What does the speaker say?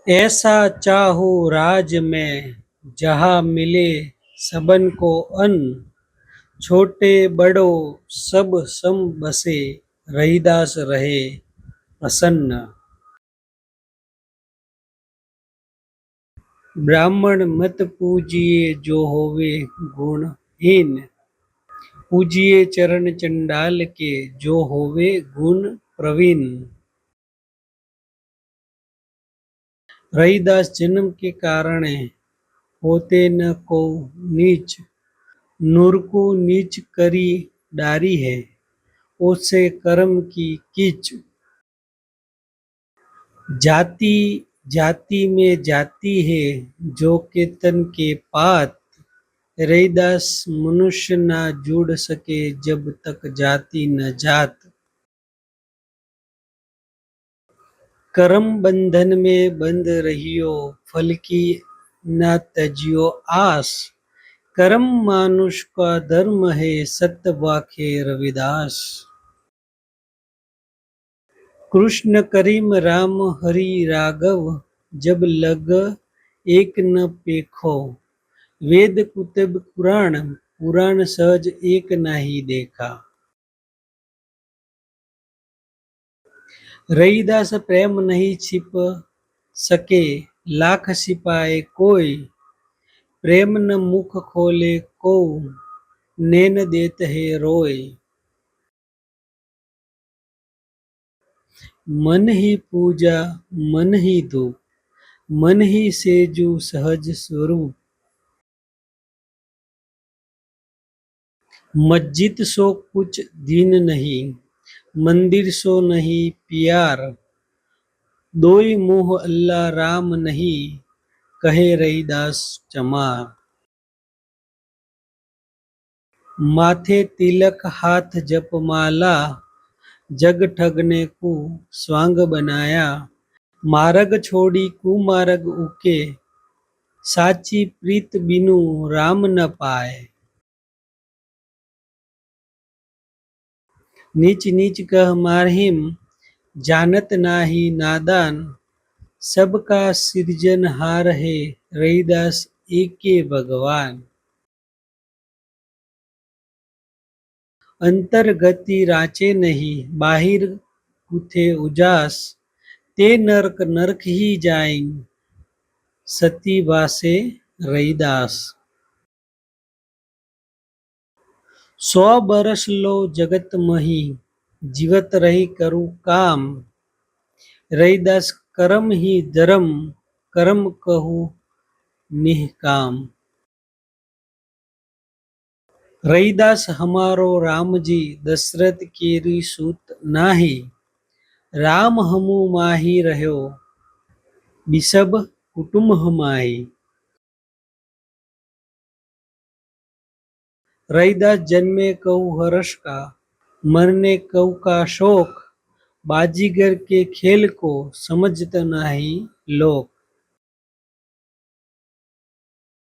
ऐसा चाहूं राज में जहां मिले सबन को अन्न, छोटे बड़ो सब सम बसे, रहीदास रहे प्रसन्न। ब्राह्मण मत पूजिए जो होवे गुणहीन, पूजिए चरण चंडाल के जो होवे गुण प्रवीण। रहीदास जन्म के कारण होते न को नीच, नूर को नीच करी डारी है, ओसे कर्म की कीच। जाति जाति में जाति है जो के तन के पात, रहीदास मनुष्य ना जुड़ सके जब तक जाति न जात। कर्म बंधन में बंध रहियो, फल की न तजियो आस। कर्म मानुष का धर्म है, सत्य वाखे रविदास। कृष्ण करीम राम हरि राघव, जब लग एक न पेखो। वेद कुतुब पुराण, पुराण सहज एक नाही देखा। रहीदास प्रेम नहीं छिप सके, लाख सिपाए कोई। प्रेम न मुख खोले को, नैन देत है रोय। मन ही पूजा मन ही धूप, मन ही सेजु सहज स्वरूप। मस्जिद सो कुछ दीन नहीं, मंदिर सो नहीं प्यार। दोई मुँह अल्लाह राम नहीं, कहे रहीदास चमार। माथे तिलक हाथ जपमाला, जग ठगने को स्वांग बनाया। मार्ग छोड़ी कुमार्ग उके, साची प्रीत बिनु राम न पाए। नीच नीच कह मारहिम, जानत नाही नादान। सबका सृजनहार है, रहीदास एके भगवान। अंतर्गति राचे नहीं, बाहिर कुथे उजास। ते नरक नरक ही जाएं, सती वासे रहीदास। 100 बरस लो जगत मही, जीवत रही करू काम। रहीदास कर्म ही धर्म, कर्म कहू निष्काम। रहीदास हमारो राम जी, दशरथ केरी सूत नाही। राम हमू माही रह्यो, बिसब कुटुंब हमाही। रहीदास जन्मे कहू हर्ष का, मरने कहू का शोक। बाजीगर के खेल को समझत नाही लोक।